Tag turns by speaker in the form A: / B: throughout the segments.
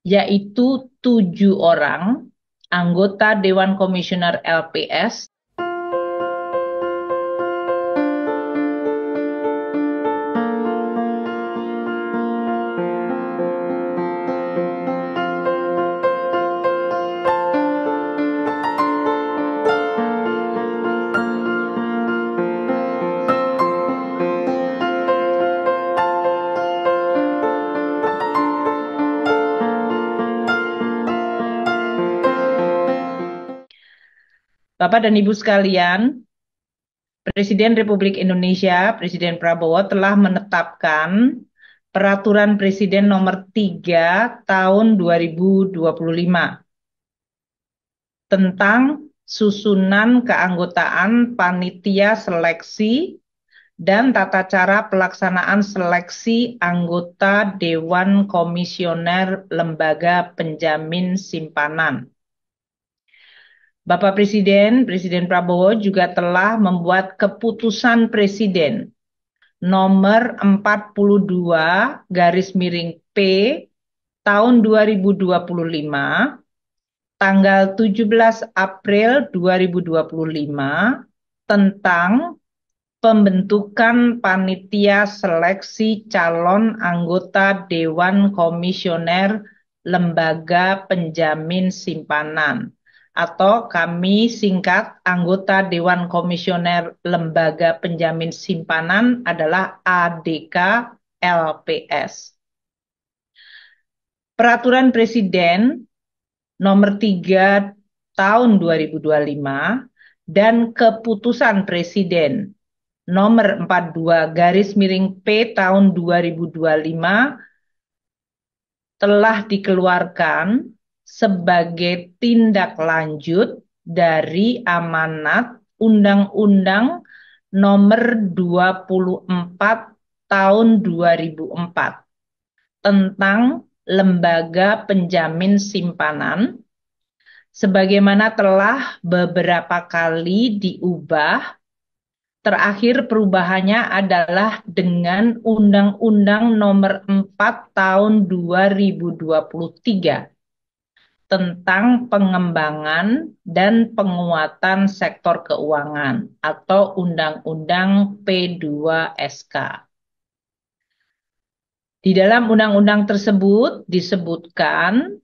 A: yaitu 7 orang anggota Dewan Komisioner LPS. Bapak dan Ibu sekalian, Presiden Republik Indonesia, Presiden Prabowo telah menetapkan Peraturan Presiden Nomor 3 Tahun 2025 tentang susunan keanggotaan panitia seleksi dan tata cara pelaksanaan seleksi anggota Dewan Komisioner Lembaga Penjamin Simpanan. Bapak Presiden, Presiden Prabowo juga telah membuat keputusan Presiden nomor 42/P tahun 2025 tanggal 17 April 2025 tentang pembentukan panitia seleksi calon anggota Dewan Komisioner Lembaga Penjamin Simpanan, atau kami singkat anggota Dewan Komisioner Lembaga Penjamin Simpanan adalah ADK LPS. Peraturan Presiden Nomor 3 Tahun 2025 dan Keputusan Presiden Nomor 42/P Tahun 2025 telah dikeluarkan sebagai tindak lanjut dari amanat Undang-Undang Nomor 24 Tahun 2004 tentang Lembaga Penjamin Simpanan, sebagaimana telah beberapa kali diubah. Terakhir perubahannya adalah dengan Undang-Undang Nomor 4 Tahun 2023 tentang pengembangan dan penguatan sektor keuangan atau Undang-Undang P2SK. Di dalam undang-undang tersebut disebutkan,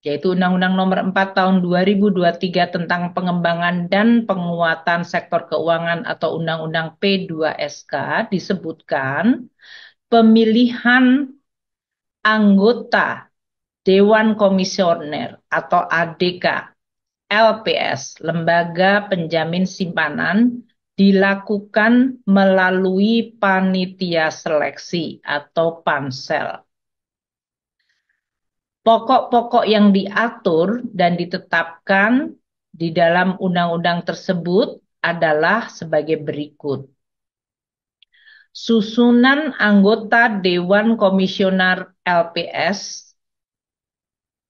A: yaitu Undang-Undang Nomor 4 Tahun 2023 tentang pengembangan dan penguatan sektor keuangan atau Undang-Undang P2SK, disebutkan pemilihan anggota Dewan Komisioner atau ADK LPS, Lembaga Penjamin Simpanan, dilakukan melalui panitia seleksi atau pansel. Pokok-pokok yang diatur dan ditetapkan di dalam undang-undang tersebut adalah sebagai berikut. Susunan anggota Dewan Komisioner LPS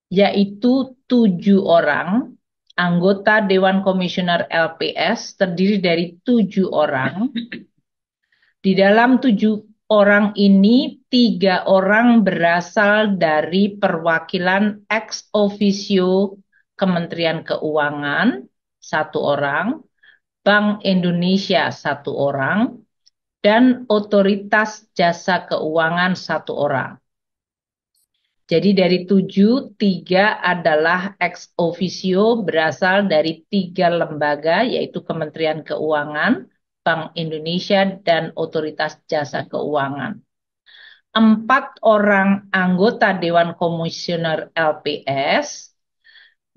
A: yaitu 7 orang anggota Dewan Komisioner LPS terdiri dari 7 orang. Di dalam 7 orang ini 3 orang berasal dari perwakilan ex officio Kementerian Keuangan 1 orang, Bank Indonesia 1 orang, dan Otoritas Jasa Keuangan 1 orang. Jadi dari 7, 3 adalah ex officio berasal dari 3 lembaga, yaitu Kementerian Keuangan, Bank Indonesia, dan Otoritas Jasa Keuangan. 4 orang anggota Dewan Komisioner LPS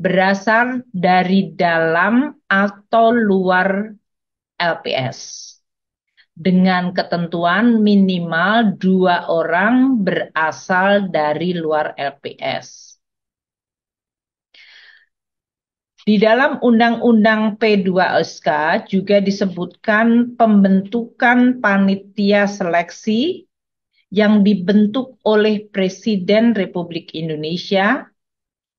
A: berasal dari dalam atau luar LPS, dengan ketentuan minimal 2 orang berasal dari luar LPS. Di dalam Undang-Undang P2SK juga disebutkan pembentukan panitia seleksi yang dibentuk oleh Presiden Republik Indonesia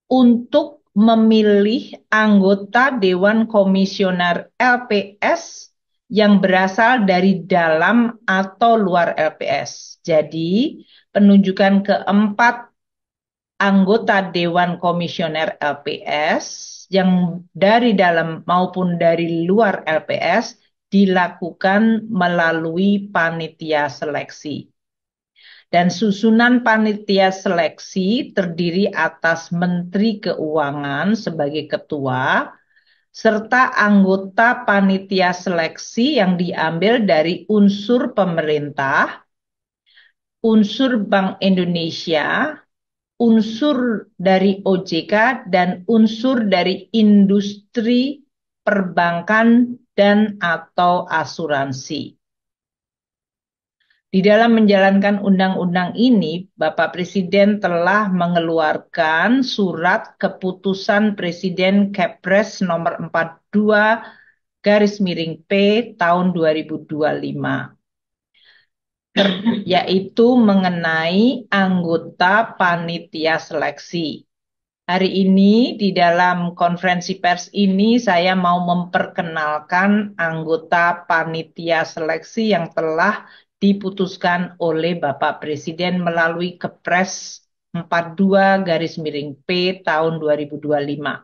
A: untuk memilih anggota Dewan Komisioner LPS yang berasal dari dalam atau luar LPS. Jadi, penunjukan keempat anggota Dewan Komisioner LPS yang dari dalam maupun dari luar LPS dilakukan melalui panitia seleksi. Dan susunan panitia seleksi terdiri atas Menteri Keuangan sebagai ketua, serta anggota panitia seleksi yang diambil dari unsur pemerintah, unsur Bank Indonesia, unsur dari OJK, dan unsur dari industri perbankan dan atau asuransi. Di dalam menjalankan undang-undang ini, Bapak Presiden telah mengeluarkan surat keputusan Presiden Kepres nomor 42/P tahun 2025, yaitu mengenai anggota panitia seleksi. Hari ini di dalam konferensi pers ini saya mau memperkenalkan anggota panitia seleksi yang telah diputuskan oleh Bapak Presiden melalui Kepres 42/P tahun 2025.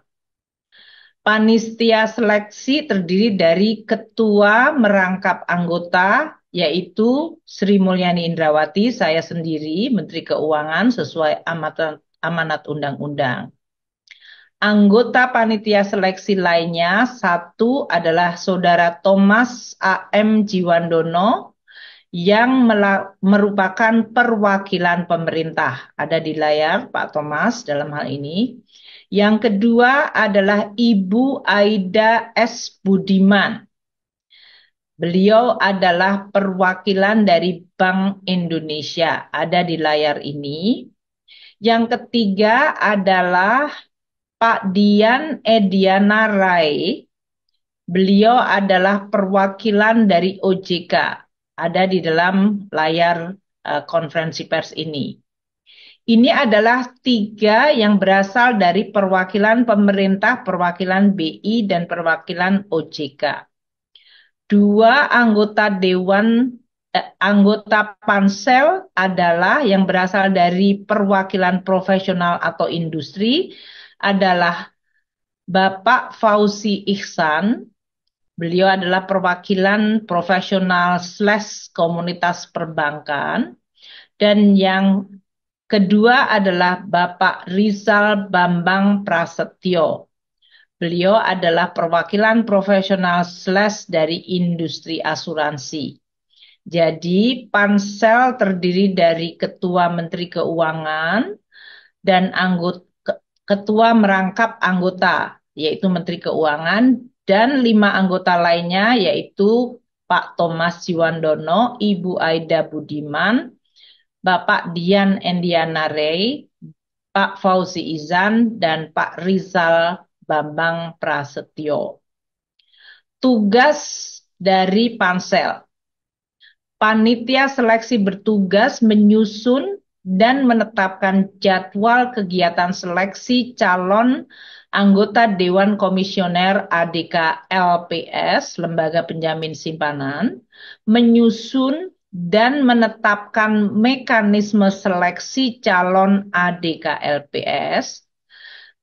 A: Panitia seleksi terdiri dari ketua merangkap anggota, yaitu Sri Mulyani Indrawati, saya sendiri, Menteri Keuangan sesuai amanat undang-undang. Anggota panitia seleksi lainnya, satu adalah Saudara Thomas A.M. Jiwandono, yang merupakan perwakilan pemerintah. Ada di layar Pak Thomas dalam hal ini. Yang kedua adalah Ibu Aida S. Budiman. Beliau adalah perwakilan dari Bank Indonesia. Ada di layar ini. Yang ketiga adalah Pak Dian Ediana Rai. Beliau adalah perwakilan dari OJK. Ada di dalam layar konferensi pers ini. Ini adalah tiga yang berasal dari perwakilan pemerintah, perwakilan BI, dan perwakilan OJK. Dua anggota anggota pansel adalah yang berasal dari perwakilan profesional atau industri adalah Bapak Fauzi Ihsan. Beliau adalah perwakilan profesional / komunitas perbankan. Dan yang kedua adalah Bapak Rizal Bambang Prasetyo. Beliau adalah perwakilan profesional / dari industri asuransi. Jadi pansel terdiri dari Ketua Menteri Keuangan dan Ketua merangkap anggota, yaitu Menteri Keuangan, dan 5 anggota lainnya yaitu Pak Thomas Jiwandono, Ibu Aida Budiman, Bapak Dian Endiana Ray, Pak Fauzi Ihsan, dan Pak Rizal Bambang Prasetyo. Tugas dari pansel. Panitia seleksi bertugas menyusun dan menetapkan jadwal kegiatan seleksi calon anggota Dewan Komisioner ADK LPS, Lembaga Penjamin Simpanan, menyusun dan menetapkan mekanisme seleksi calon ADK LPS,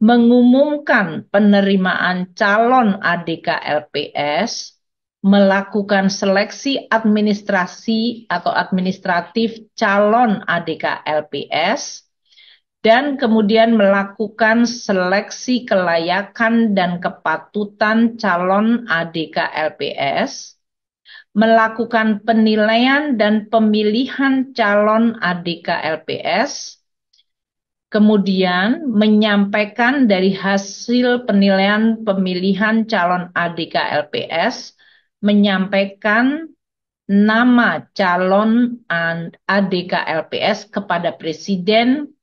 A: mengumumkan penerimaan calon ADK LPS, melakukan seleksi administrasi atau administratif calon ADK LPS, dan kemudian melakukan seleksi kelayakan dan kepatutan calon ADK LPS, melakukan penilaian dan pemilihan calon ADK LPS, kemudian menyampaikan dari hasil penilaian pemilihan calon ADK LPS, menyampaikan nama calon ADK LPS kepada Presiden,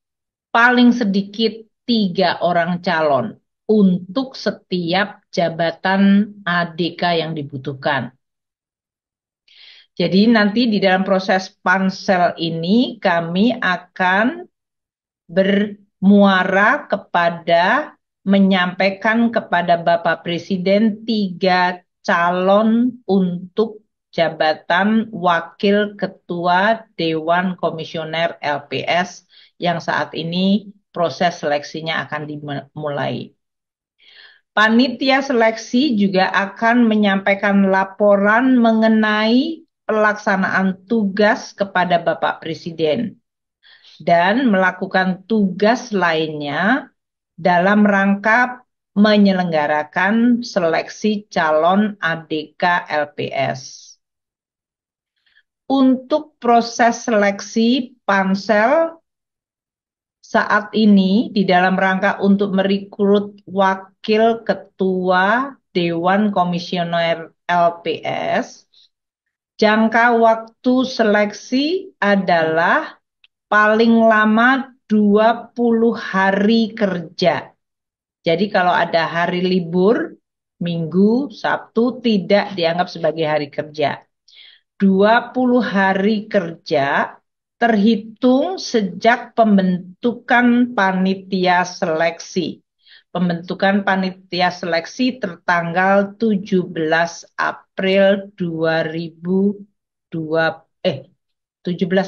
A: paling sedikit 3 orang calon untuk setiap jabatan ADK yang dibutuhkan. Jadi nanti di dalam proses pansel ini kami akan bermuara kepada menyampaikan kepada Bapak Presiden 3 calon untuk jabatan Wakil Ketua Dewan Komisioner LPS yang saat ini proses seleksinya akan dimulai. Panitia seleksi juga akan menyampaikan laporan mengenai pelaksanaan tugas kepada Bapak Presiden dan melakukan tugas lainnya dalam rangka menyelenggarakan seleksi calon ADK LPS. Untuk proses seleksi pansel saat ini di dalam rangka untuk merekrut wakil ketua Dewan Komisioner LPS, jangka waktu seleksi adalah paling lama 20 hari kerja. Jadi kalau ada hari libur, Minggu, Sabtu tidak dianggap sebagai hari kerja. 20 hari kerja terhitung sejak pembentukan panitia seleksi. Pembentukan panitia seleksi tertanggal 17 April 17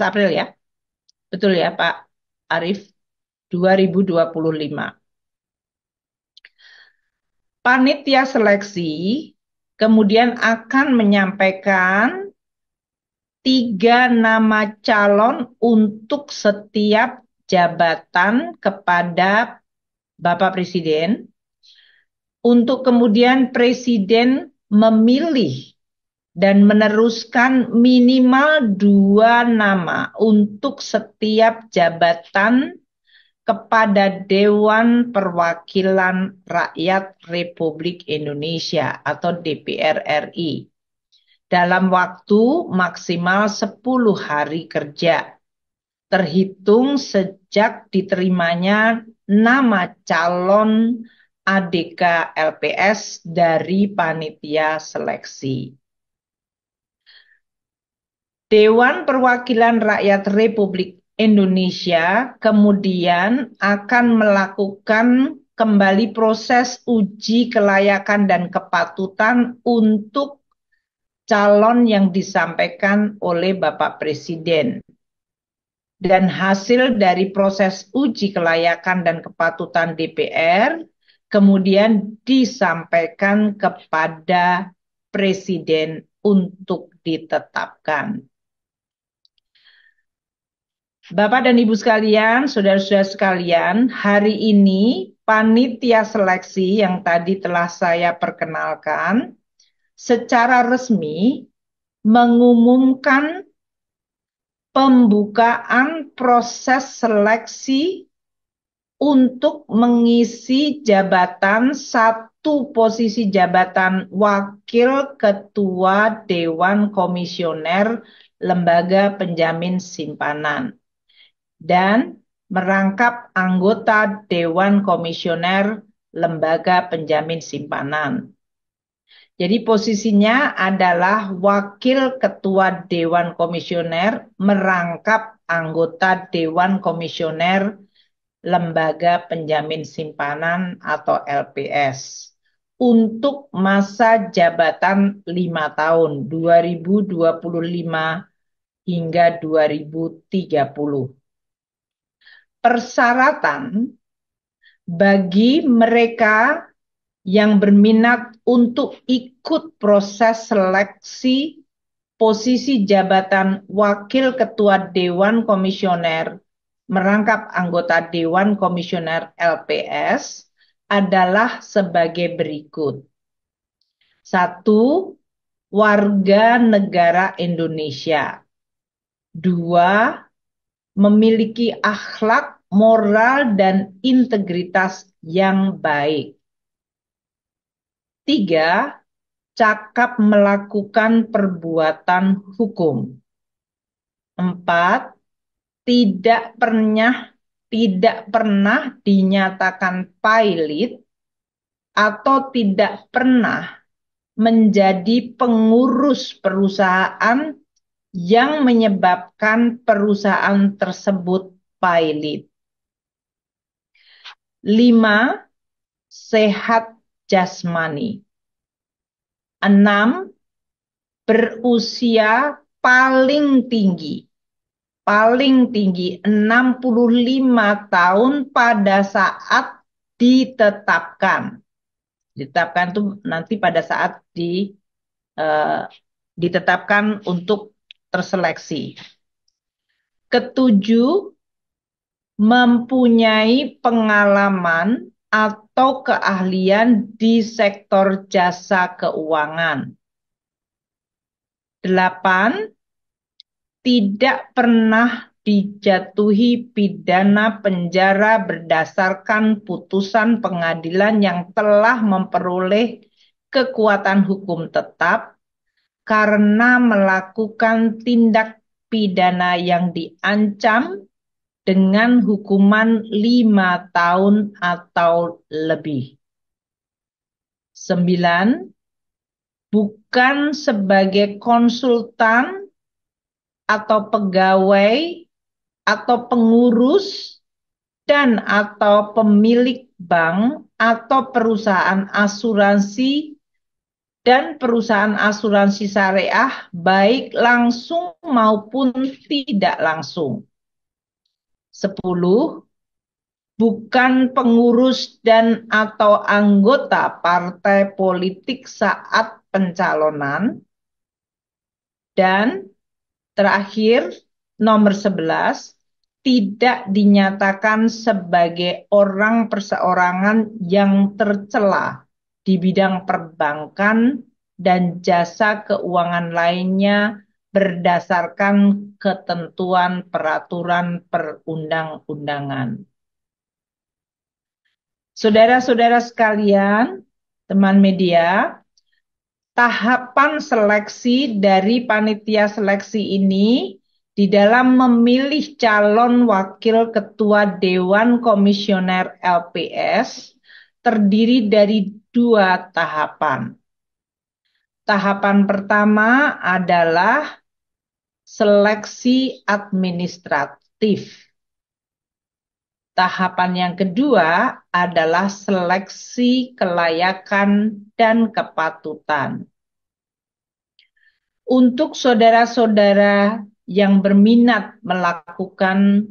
A: April ya. Betul ya Pak Arief? 2025. Panitia seleksi kemudian akan menyampaikan 3 nama calon untuk setiap jabatan kepada Bapak Presiden, untuk kemudian Presiden memilih dan meneruskan minimal 2 nama untuk setiap jabatan kepada Dewan Perwakilan Rakyat Republik Indonesia atau DPR RI dalam waktu maksimal 10 hari kerja terhitung sejak diterimanya nama calon ADK LPS dari panitia seleksi. Dewan Perwakilan Rakyat Republik Indonesia kemudian akan melakukan kembali proses uji kelayakan dan kepatutan untuk calon yang disampaikan oleh Bapak Presiden. Dan hasil dari proses uji kelayakan dan kepatutan DPR kemudian disampaikan kepada Presiden untuk ditetapkan. Bapak dan Ibu sekalian, saudara-saudara sekalian, hari ini panitia seleksi yang tadi telah saya perkenalkan secara resmi mengumumkan pembukaan proses seleksi untuk mengisi jabatan satu posisi jabatan Wakil Ketua Dewan Komisioner Lembaga Penjamin Simpanan dan merangkap anggota Dewan Komisioner Lembaga Penjamin Simpanan. Jadi posisinya adalah Wakil Ketua Dewan Komisioner merangkap anggota Dewan Komisioner Lembaga Penjamin Simpanan atau LPS untuk masa jabatan 5 tahun 2025 hingga 2030. Persyaratan bagi mereka yang berminat untuk ikut proses seleksi posisi jabatan Wakil Ketua Dewan Komisioner merangkap anggota Dewan Komisioner LPS adalah sebagai berikut. 1. Warga negara Indonesia. 2. Memiliki akhlak, moral, dan integritas yang baik. 3. Cakap melakukan perbuatan hukum. 4. Tidak pernah dinyatakan pailit atau tidak pernah menjadi pengurus perusahaan yang menyebabkan perusahaan tersebut pailit. 5. Sehat jasmani. 6. Berusia paling tinggi paling tinggi 65 tahun pada saat ditetapkan. Ditetapkan itu nanti pada saat ditetapkan untuk terseleksi. Ketujuh, mempunyai pengalaman atau keahlian di sektor jasa keuangan. 8, tidak pernah dijatuhi pidana penjara berdasarkan putusan pengadilan yang telah memperoleh kekuatan hukum tetap karena melakukan tindak pidana yang diancam dengan hukuman 5 tahun atau lebih. 9, bukan sebagai konsultan atau pegawai atau pengurus dan atau pemilik bank atau perusahaan asuransi dan perusahaan asuransi syariah baik langsung maupun tidak langsung. 10, bukan pengurus dan atau anggota partai politik saat pencalonan. Dan terakhir, nomor 11, tidak dinyatakan sebagai orang perseorangan yang tercela di bidang perbankan dan jasa keuangan lainnya berdasarkan ketentuan peraturan perundang-undangan. Saudara-saudara sekalian, teman media, tahapan seleksi dari panitia seleksi ini di dalam memilih calon wakil ketua Dewan Komisioner LPS terdiri dari 2 tahapan. Tahapan pertama adalah seleksi administratif. Tahapan yang kedua adalah seleksi kelayakan dan kepatutan. Untuk saudara-saudara yang berminat melakukan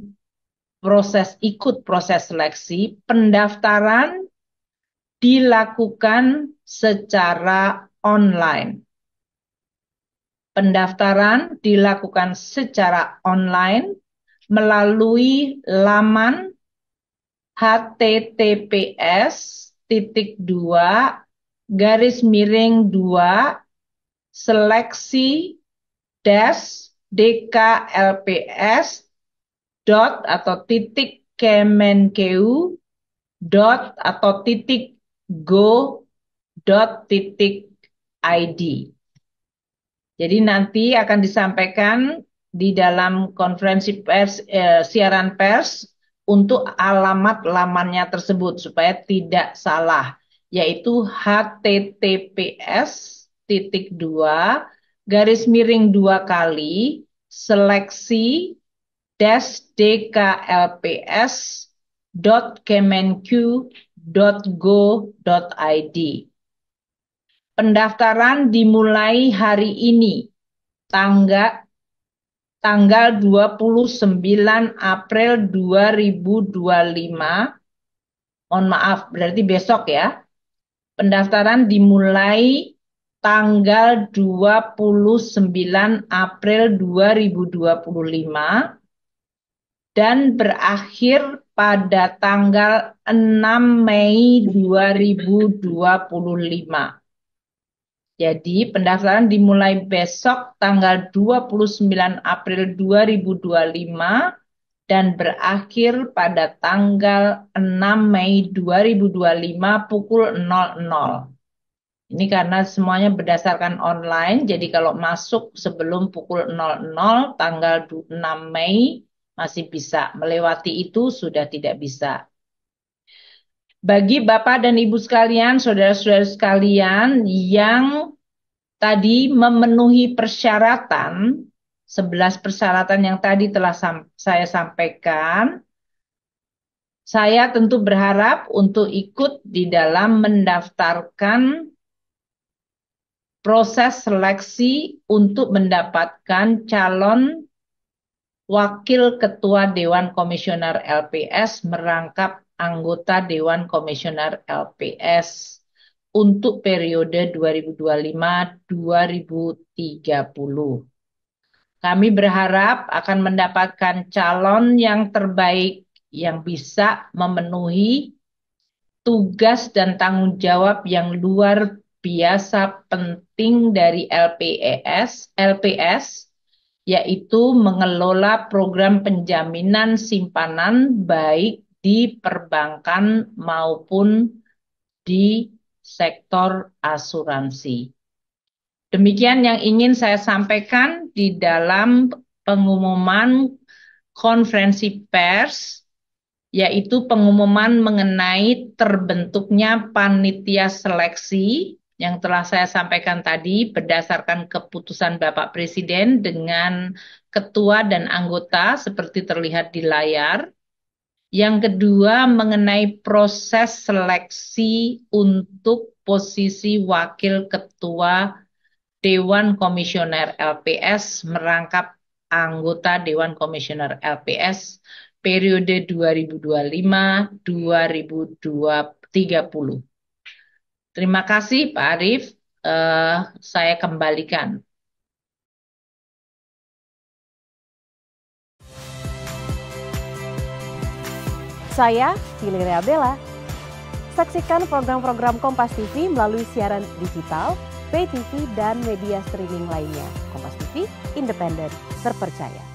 A: ikut proses seleksi, pendaftaran dilakukan secara online. Pendaftaran dilakukan secara online melalui laman https://seleksi-dklps atau .kemenkeu.go.id. Jadi nanti akan disampaikan di dalam konferensi pers, siaran pers untuk alamat lamannya tersebut supaya tidak salah, yaitu https://seleksi-dklps.kemenq.go.id. Pendaftaran dimulai hari ini, tanggal 29 April 2025. Mohon maaf, berarti besok ya. Pendaftaran dimulai tanggal 29 April 2025 dan berakhir pada tanggal 6 Mei 2025. Jadi pendaftaran dimulai besok tanggal 29 April 2025 dan berakhir pada tanggal 6 Mei 2025 pukul 00. Ini karena semuanya berdasarkan online, jadi kalau masuk sebelum pukul 00 tanggal 6 Mei masih bisa, melewati itu sudah tidak bisa. Bagi Bapak dan Ibu sekalian, saudara-saudara sekalian yang tadi memenuhi persyaratan, 11 persyaratan yang tadi telah saya sampaikan, saya tentu berharap untuk ikut di dalam mendaftarkan proses seleksi untuk mendapatkan calon Wakil Ketua Dewan Komisioner LPS merangkap anggota Dewan Komisioner LPS untuk periode 2025-2030. Kami berharap akan mendapatkan calon yang terbaik yang bisa memenuhi tugas dan tanggung jawab yang luar biasa penting dari LPS, yaitu mengelola program penjaminan simpanan baik di perbankan maupun di sektor asuransi. Demikian yang ingin saya sampaikan di dalam pengumuman konferensi pers, yaitu pengumuman mengenai terbentuknya panitia seleksi yang telah saya sampaikan tadi berdasarkan keputusan Bapak Presiden dengan ketua dan anggota seperti terlihat di layar. Yang kedua mengenai proses seleksi untuk posisi wakil ketua Dewan Komisioner LPS merangkap anggota Dewan Komisioner LPS periode 2025-2030. Terima kasih Pak Arief, saya kembalikan.
B: Saya Valeria Bella. Saksikan program-program Kompas TV melalui siaran digital, pay TV, dan media streaming lainnya. Kompas TV, independen, terpercaya.